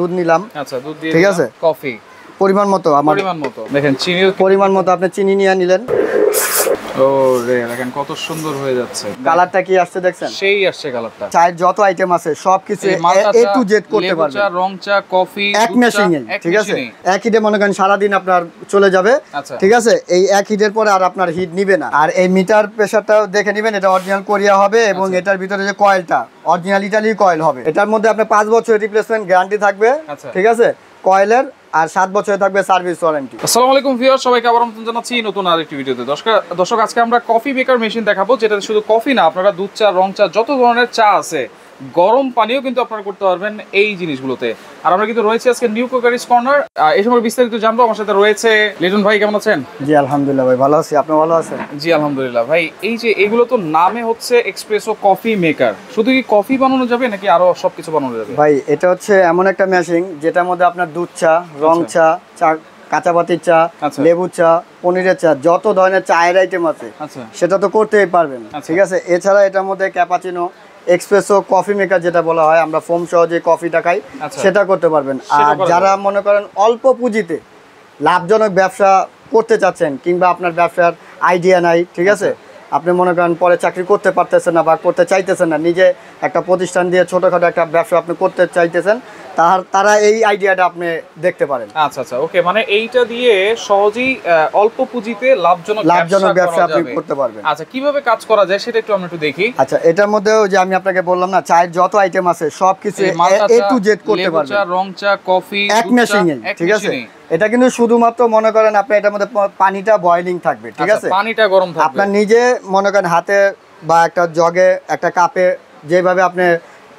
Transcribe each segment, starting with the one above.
দুধ নিলাম। আচ্ছা, দুধ দিয়ে ঠিক আছে, কফি পরিমাণ মতো, পরিমাণ মতো দেখেন, চিনি পরিমাণ মতো আপনি চিনি নিয়ে নিলেন। ও রে, দেখেন কত সুন্দর হয়ে যাচ্ছে, কালারটা কি আসছে দেখছেন, সেই আসছে কালারটা। চায়ের যত আইটেম আছে সবকিছু এ টু জেড করতে পারবেন, চা, রং চা, কফি, এক মেশিনে। ঠিক আছে, এক হিটে মনে করেন সারাদিন আপনার চলে যাবে। ঠিক আছে, এই এক হিটের পরে আর আপনার হিট নিবে না। আর এই মিটার প্রেসারটাও দেখে নেবেন, এটা অরিজিনাল কোরিয়া হবে এবং এটার ভিতরে যে কয়েলটা অরিজিনাল ইটালি কয়েল হবে। এটার মধ্যে আপনার 5 বছরের রিপ্লেসমেন্ট গ্যারান্টি থাকবে। ঠিক আছে, কয়েলের, আর 7 বছরে থাকবে সার্ভিস ওয়ারেন্টি। আসসালামু আলাইকুম ভিউয়ার, সবাইকে আবার আমন্ত্রণ জানাচ্ছি নতুন আরেকটি ভিডিওতে। দর্শক আজকে আমরা কফি মেকার মেশিন দেখাবো, যেটা শুধু কফি না, আপনারা দুধ চা, রং চা, যত ধরনের চা আছে, গরম পানিও কিন্তু আপনারা করতে পারবেন এই জিনিসগুলোতে। আর আমরা কিন্তু রয়েছে আজকে নিউ কুকারিজ কর্নার। এই সময় বিস্তারিত জানবো, আমার সাথে রয়েছে লিটন ভাই। কেমন আছেন? জি আলহামদুলিল্লাহ ভাই, ভালো আছি। আপনি ভালো আছেন? জি আলহামদুলিল্লাহ ভাই। এই যে এগুলো তো নামে হচ্ছে এক্সপ্রেসো কফি মেকার, শুধু কি কফি বানানো যাবে নাকি আরো সবকিছু বানানো যাবে? ভাই এটা হচ্ছে এমন একটা মেশিন যেটার মধ্যে আপনার দুধ চা, রং চা, কাঁচা পাতির চা, লেবু চা, পনিরের চা, যত ধরনের চায়ের আইটেম আছে সেটা তো করতেই পারবেন। ঠিক আছে, এছাড়া এটার মধ্যে ক্যাপাচিনো, এক্সপ্রেসো, কফি মেকার যেটা বলা হয়, আমরা ফোম সহ যে কফিটা খাই সেটা করতে পারবেন। আর যারা মনে করেন অল্প পুঁজিতে লাভজনক ব্যবসা করতে চাচ্ছেন, কিংবা আপনার ব্যবসার আইডিয়া নাই, ঠিক আছে, আপনি মনে করেন পরে চাকরি করতে পারতেছেন না বা করতে চাইতেছেন না, নিজে একটা প্রতিষ্ঠান দিয়ে ছোটখাটো একটা ব্যবসা আপনি করতে চাইতেছেন, তারা এই আইডিয়াটা আপনি দেখতে পারেন। আচ্ছা আচ্ছা, ওকে, মানে এইটা দিয়ে সহজেই অল্প পুঁজিতে লাভজনক ব্যবসা আপনি করতে পারবেন। আচ্ছা, কিভাবে কাজ করা যায় সেটা একটু আমরা একটু দেখি। আচ্ছা, এটার মধ্যেও যে আমি আপনাকে বললাম না, চায়ের যত আইটেম আছে সবকিছু এ টু জেড করতে পারবেন, চা, রং চা, কফি, এক মেশিনে। ঠিক আছে, এটা কিন্তু শুধুমাত্র মনে করেন আপনি এটার মধ্যে পানিটা বয়লিং থাকবে। ঠিক আছে, পানিটা গরম থাকবে, আপনার নিজে মনে করেন হাতে বা একটা জগে, একটা কাপে, যেভাবে আপনি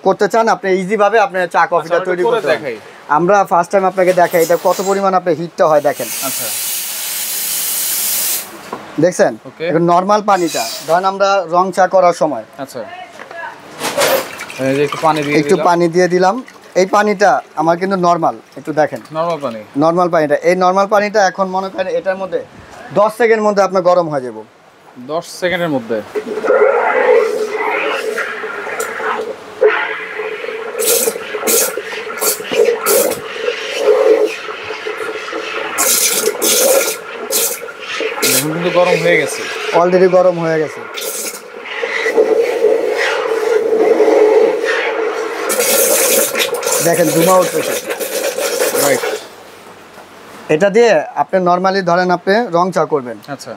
করতে চান আপনি ইজি ভাবে আপনি চা কফিটা তৈরি করতে পারেন। আমরা ফার্স্ট টাইম আপনাকে দেখাই এটা কত পরিমাণ আপনি হিটটা হয় দেখেন। আচ্ছা, দেখছেন এখন নরমাল পানিটা ধরেন আমরা রং চা করার সময়, আচ্ছা, এই যে একটু পানি দিয়ে দিলাম। এই পানিটা আমার কিন্তু নরমাল, একটু দেখেন নরমাল পানিটা, এই নরমাল পানিটা এখন মনে করেন এটার মধ্যে 10 সেকেন্ডের মধ্যে আপনার গরম হয়ে যাবে। 10 সেকেন্ডের মধ্যে কিন্তু গরম হয়ে গেছে, অলরেডি গরম হয়ে গেছে। দেখেন ধুমা উঠতেছে। রাইট, এটা দিয়ে আপনি নরমালি ধরেন আপনি রং চা করবেন। আচ্ছা,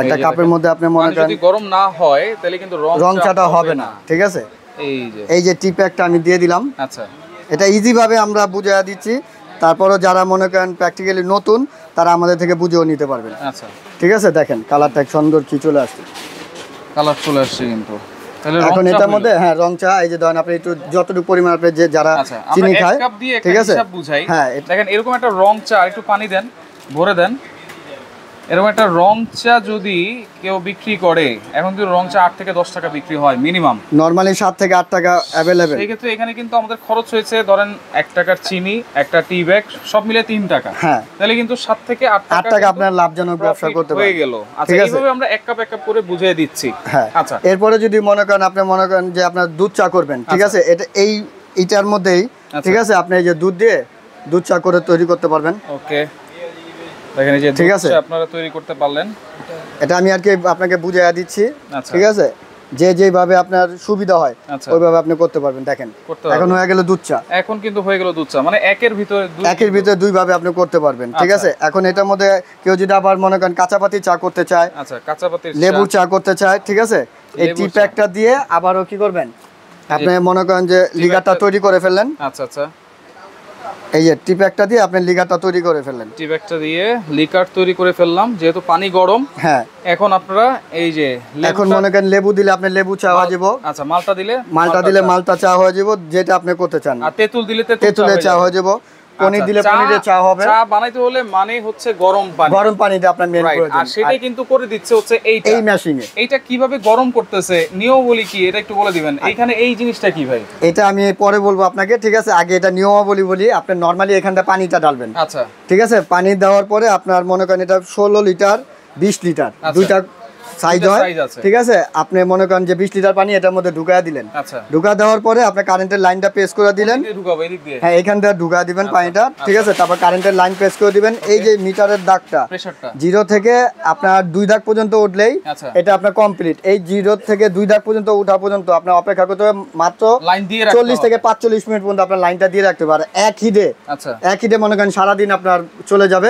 একটা কাপের মধ্যে আপনি মনে করেন যদি গরম না হয় তাহলে কিন্তু রং চাটা হবে না। ঠিক আছে, এই যে টিপ একটা আমি দিয়ে দিলাম। আচ্ছা, এটা ইজি ভাবে আমরা বুঝিয়ে দিচ্ছি, তারপরও যারা মনে করেন প্র্যাকটিক্যালি নতুন তারা আমাদের থেকে বুঝেও নিতে পারবেন। আচ্ছা, ঠিক আছে, দেখেন কালারটা সুন্দর কি চলে আসছে, কালার চলে আসছে কিন্তু। এখন এটার মধ্যে হ্যাঁ রং চা, এই যে ধরেন আপনি একটু যতটুকু পরিমাণ আপনি যে যারা চিনি খায়, ঠিক আছে, হ্যাঁ দেখেন এরকম একটা রং চা, একটু পানি দেন, ভরে দেন। এরকম একটা রং চা যদি কেউ বিক্রি করে, এখন যদি রং চা 8 থেকে 10 টাকা বিক্রি হয় মিনিমাম, নরমালি 7 থেকে 8 টাকা अवेलेबल। সেই ক্ষেত্রে এখানে কিন্তু আমাদের খরচ হয়েছে ধরেন 1 টাকার চিনি, একটা টি ব্যাগ, সব মিলে 3 টাকা। হ্যাঁ, তাহলে কিন্তু 7 থেকে 8 টাকা আপনার লাভজনক ব্যবসা করতে হয়ে গেল। আচ্ছা, এইভাবে আমরা এক কাপ করে বুঝিয়ে দিচ্ছি। হ্যাঁ, আচ্ছা, এরপরে যদি মনে করেন আপনি মনে করেন যে আপনার দুধ চা করবেন, ঠিক আছে, এটা এইটার মধ্যেই, ঠিক আছে, আপনি এই যে দুধ দিয়ে দুধ চা করে তৈরি করতে পারবেন। ওকে, দেখেন এই যে ঠিক আছে আপনারা তৈরি করতে পারলেন, এটা আমি আর কি আপনাকে বুঝিয়ে দিচ্ছি। ঠিক আছে, যেভাবে আপনার সুবিধা হয় ওইভাবে আপনি করতে পারবেন। দেখেন এখন হয়ে গেল দুধ চা, এখন কিন্তু হয়ে গেল দুধ চা, মানে একের ভিতরে দুই ভাবে আপনি করতে পারবেন। ঠিক আছে, এখন এটার মধ্যে কেউ যদি আবার মনে করেন কাঁচা পাতি চা করতে চায়, আচ্ছা, কাঁচা পাতি লেবু চা করতে চায়, ঠিক আছে, এই টি প্যাকটা দিয়ে আবারও কি করবেন, আপনি মনে করেন যে লিগারটা তৈরি করে ফেললেন। আচ্ছা আচ্ছা, এই যে টি প্যাকটা দিয়ে আপনি লিগারটা তৈরি করে ফেললেন। টি প্যাকটা দিয়ে লিকার তৈরি করে ফেললাম, যেহেতু পানি গরম। হ্যাঁ, এখন আপনারা এই যে এখন মনে করেন লেবু দিলে আপনি লেবু চা হয়ে যাবে। আচ্ছা, মালটা দিলে মালটা চা হয়ে যাবে, যেটা আপনি করতে চান। আর তেঁতুল দিলে তেঁতুলের চা হয়ে যাবে, পনির দিলে পনিরের চা হবে। চা বানাইতে হলে মানে হচ্ছে গরম পানিতে আপনার মেন প্রয়োজন, আর সেটাই কিন্তু করে দিচ্ছে হচ্ছে এই মেশিনে। এইটা কিভাবে গরম করতেছে, নিয়মাবলী কি, এটা একটু বলে দিবেন। এইখানে এই জিনিসটা কি ভাই? এটা আমি পরে বলবো আপনাকে। ঠিক আছে, আগে এটা নিয়মাবলী বলি। আপনি নরমালি এখানটা পানিটা ঢালবেন। আচ্ছা, ঠিক আছে, পানি দেওয়ার পরে আপনার মনে করেন এটা 16 লিটার 20 লিটার দুইটা সাইজ হয়, ঠিক আছে। আপনি মনে করেন যে 20 লিটার পানি এটার মধ্যে ঢুকায় দিলেন, ঢুকা দেওয়ার পরে আপনি কারেন্টের লাইনটা প্রেস করে দিলেন, হ্যাঁ এখান থেকে ঢুকা দিবেন পানিটা, ঠিক আছে। তারপর কারেন্টের লাইন প্রেস করে দিবেন। এই যে মিটারের দাগটা 0 থেকে আপনার 2 দাগ পর্যন্ত উঠলেই এটা আপনার কমপ্লিট। এই 0 থেকে 2 দাগ পর্যন্ত উঠা পর্যন্ত আপনার অপেক্ষা করতে হবে মাত্র 40 থেকে 45 মিনিট পর্যন্ত আপনার লাইনটা দিয়ে রাখতে পারে এক হিটে মনে করেন সারাদিন আপনার চলে যাবে,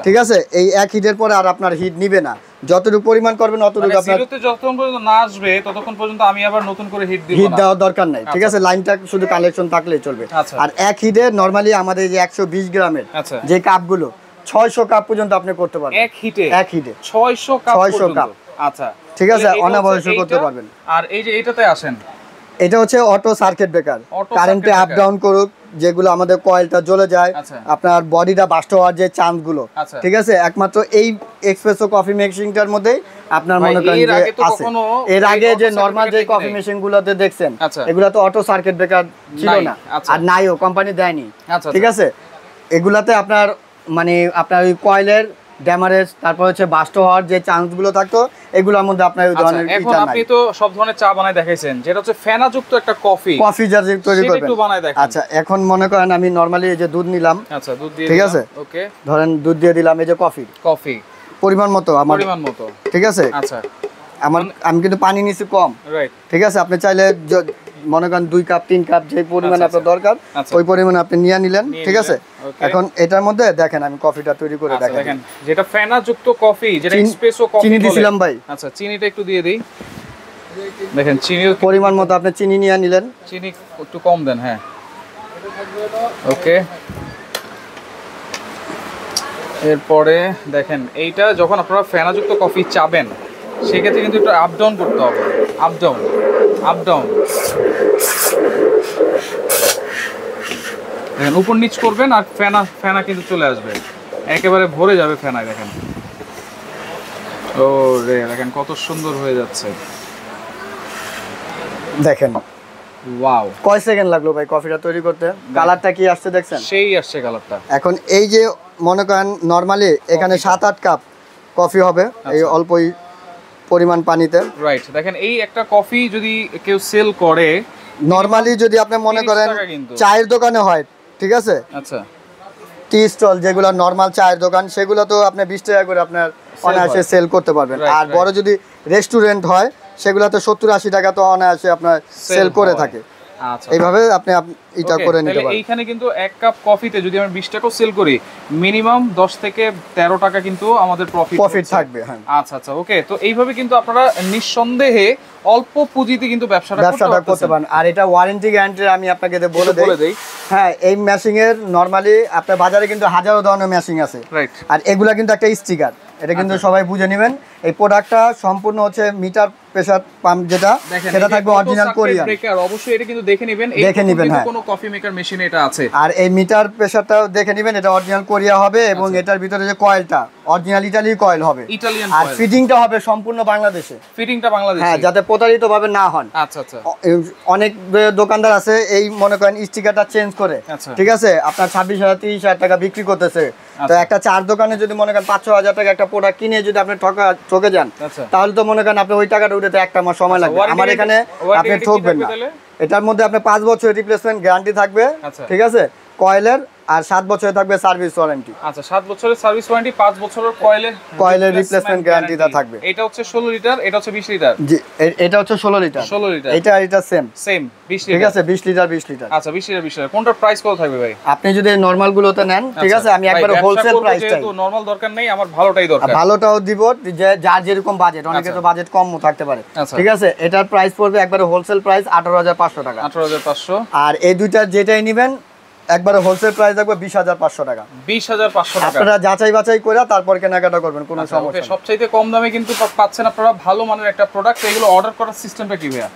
ঠিক আছে। এই এক হিটের পরে আর আপনার হিট নিবে না, যতটুকু পরিমাণ করবেন অতটুকু আপনার যতক্ষণ পর্যন্ত না আসবে ততক্ষণ পর্যন্ত আমি আবার নতুন করে হিট দিব না, হিট দেওয়ার দরকার নাই, ঠিক আছে। লাইনটা শুধু কালেকশন থাকলেই চলবে। আর এক হিটে নরমালি আমাদের যে 120 গ্রামের যে কাপগুলো 600 কাপ পর্যন্ত আপনি করতে পারবেন এক হিটে 600 কাপ। আচ্ছা, ঠিক আছে, অনাবশ্যক করতে পারবেন। আর এই যে এটাতে আসেন, এটা হচ্ছে অটো সার্কিট ব্রেকার, কারেন্টে আপ ডাউন করুক, যেগুলো আমাদের কয়েলটা জ্বলে যায়, আপনার বডিটা বাস্ট হওয়ার যে চান্স গুলো, ঠিক আছে, একমাত্র এই এক্সপ্রেসো কফি মেশিনটার মধ্যেই আপনার মনে করেন যে আছে। এর আগে যে নরমাল যে কফি মেশিন গুলোতে দেখছেন এগুলা তো অটো সার্কিট ব্রেকার ছিল না, আর নাইও কোম্পানি দেয়নি, ঠিক আছে। এগুলাতে আপনার মানে আপনার ওই কয়েলের ড্যামারেজ, তারপর হচ্ছে বাস্ট হওয়ার যে চান্স গুলো থাকতো এগুলোর মধ্যে আপনার ওই ধরনের এখন আপনি তো সব ধরনের চা বানাই দেখাইছেন, যেটা হচ্ছে ফেনাযুক্ত একটা কফি জার তৈরি করবেন। আচ্ছা, এখন মনে করেন আমি নরমালি এই যে দুধ নিলাম, আচ্ছা দুধ দিয়ে, ঠিক আছে, ওকে, ধরেন দুধ দিয়ে দিলাম, এই যে কফি পরিমাণ মতো, আমার পরিমাণ মতো, ঠিক আছে। আচ্ছা, আমি কিন্তু পানি নিছি কম, রাইট, ঠিক আছে। আপনি চাইলে মনে করেন 2 কাপ 3 কাপ যে পরিমাণ আপনার দরকার ওই পরিমাণ আপনি নিয়ে নিলেন, ঠিক আছে। এখন এটার মধ্যে দেখেন আমি কফিটা তৈরি করে দেখেন, যেটা ফেনাযুক্ত কফি, যেটা এসপ্রেসো কফি চিনি দিছিলাম ভাই। আচ্ছা, চিনিটা একটু দিয়ে দেই, দেখেন চিনির পরিমাণ মতো আপনি চিনি নিয়ে নিলেন, চিনি একটু কম দেন, হ্যাঁ, ওকে। এরপরে দেখেন এইটা যখন আপনারা ফেনাযুক্ত কফি চাবেন সেক্ষেত্রে কিন্তু একটু আপ ডাউন করতে হবে, আপ ডাউন দেখেন, উপর নিচ করবেন আর ফেনা কিন্তু চলে আসবে, একেবারে ভরে যাবে ফেনায়। দেখেন, ও রে, দেখেন কত সুন্দর হয়ে যাচ্ছে, দেখেন ওয়াও। কয় সেকেন্ড লাগলো ভাই কফিটা তৈরি করতে? কালারটা কি আসছে দেখছেন? সেই আসছে কালারটা। এখন এই যে মনে করেন নরমালি এখানে 7-8 কাপ কফি হবে এই অল্পই পরিমাণ পানিতে, রাইট। দেখেন এই একটা কফি যদি কেউ সেল করে নরমালি, যদি আপনি মনে করেন চায়ের দোকানে হয়, ঠিক আছে, আচ্ছা, টি স্টল যেগুলো নরমাল চায়ের দোকান সেগুলো তো আপনি 20 টাকা করে আপনার অনায়াসে সেল করতে পারবেন। আর বড় যদি রেস্টুরেন্ট হয় সেগুলো তো 70-80 টাকা তো অনায়াসে আপনার সেল করে থাকে। আচ্ছা, এইভাবে আপনি এটা করে নিতে পারেন। এইখানে কিন্তু 1 কাপ কফিতে যদি আমরা 20 টাকা সেল করি, মিনিমাম 10 থেকে 13 টাকা কিন্তু আমাদের প্রফিট থাকবে। হ্যাঁ, আচ্ছা আচ্ছা, ওকে। তো এইভাবে কিন্তু আপনারা নিঃসন্দেহে অল্প পুঁজিতে কিন্তু ব্যবসাটা করতে পারেন। আর এটা ওয়ারেন্টি গ্যারান্টি আমি আপনাকে বলে দেই। হ্যাঁ, এই মেশিং এর নরমালি আপনার বাজারে কিন্তু হাজারো ধরনের মেশিং আছে, রাইট। আর এগুলা কিন্তু একটা স্টিকার, এটা কিন্তু সবাই বুঝে নেবেন। এই প্রোডাক্টটা সম্পূর্ণ হচ্ছে মিটার প্রেসার পাম্প, যেটা সেটা থাকবে অরিজিনাল কোরিয়ান। অবশ্যই এটা কিন্তু দেখে নেবেন, হ্যাঁ, কোনো কফি মেকার মেশিনে এটা আছে। আর এই মিটার প্রেসারটাও দেখে নেবেন, এটা অরিজিনাল কোরিয়া হবে এবং এটার ভিতরে যে কয়েলটা অরিজিনাল ইতালি কয়েল হবে, ইতালিয়ান আর ফিটিংটা হবে সম্পূর্ণ বাংলাদেশে, ফিটিংটা বাংলাদেশে, হ্যাঁ, যাতে প্রতারিত ভাবে না হন। আচ্ছা আচ্ছা, অনেক দোকানদার আছে এই মনে করেন স্টিকারটা চেঞ্জ করে, ঠিক আছে, আপনার 26,000-30,000 টাকা বিক্রি করতেছে। তো একটা চার দোকানে যদি মনে করেন 5-6 হাজার টাকা একটা প্রোডাক্ট কিনে যদি আপনি ঠকে যান, তাহলে তো মনে করেন আপনি ওই টাকাটা উঠাতে 1 মাস সময় লাগবে। আমার এখানে আপনি ঠকবেন না। এটার মধ্যে আপনি 5 বছরের রিপ্লেসমেন্ট গ্যারান্টি থাকবে, ঠিক আছে, কয়েলের, আর 7 বছরে থাকবে সার্ভিস ওয়ারেন্টি। আচ্ছা, 7 বছরের সার্ভিস ওয়ারেন্টি, 5 বছরের কয়েলের রিপ্লেসমেন্ট গ্যারান্টিটা থাকবে। এটা হচ্ছে 16 লিটার, এটা হচ্ছে 20 লিটার। জি, এটা হচ্ছে 16 লিটার। এটা সেম 20 লিটার, ঠিক আছে, 20 লিটার 20 লিটার। আচ্ছা, 20 লিটার 20 লিটার। কোনটার প্রাইস কত থাকবে ভাই? আপনি যদি নরমাল গুলোতে নেন, ঠিক আছে, আমি একবারে হোলসেল প্রাইস চাই। তো নরমাল দরকার নেই, আমার ভালোটাই দরকার। ভালোটাও দিব, যে যার যেরকম বাজেট, অনেকে তো বাজেট কম থাকতে পারে, ঠিক আছে। এটার প্রাইস পড়বে একবারে হোলসেল প্রাইস 18,500 টাকা। 18,500। আর এই দুইটার যেটাই নেবেন একবারে হোলসেল প্রাইস থাকবে 20,500 টাকা। 20,500 টাকা। আপনারা যাচাই বাছাই করে তারপর কেনাকাটা করবেন, কোনো সমস্যা নেই। সবচাইতে কম দামে কিন্তু পাচ্ছেন আপনারা ভালো মানের একটা প্রোডাক্ট। এগুলো অর্ডার করার সিস্টেমটা কি ভাইয়া?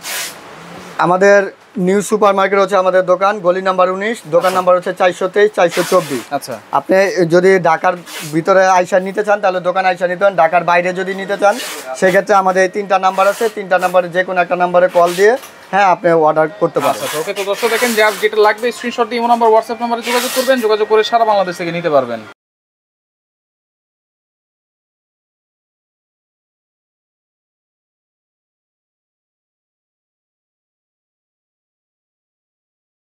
আমাদের নিউ সুপার মার্কেট হচ্ছে আমাদের দোকান, গলি নাম্বার 19, দোকান নাম্বার হচ্ছে 423-424। আচ্ছা, আপনি যদি ঢাকার ভিতরে আইসা নিতে চান তাহলে দোকান আইসা নিতে পারেন। ঢাকার বাইরে যদি নিতে চান সেক্ষেত্রে আমাদের 3টা নাম্বার আছে, 3টা নাম্বারে যে কোনো একটা নাম্বারে কল দিয়ে, হ্যাঁ, আপনি অর্ডার করতে পারেন। আচ্ছা, ওকে। তো দর্শক দেখেন, যার যেটা লাগবে স্ক্রিনশট দিয়ে ইমো নাম্বার, হোয়াটসঅ্যাপ নাম্বারে যোগাযোগ করবেন, যোগাযোগ করে সারা বাংলাদেশ থেকে নিতে পারবেন।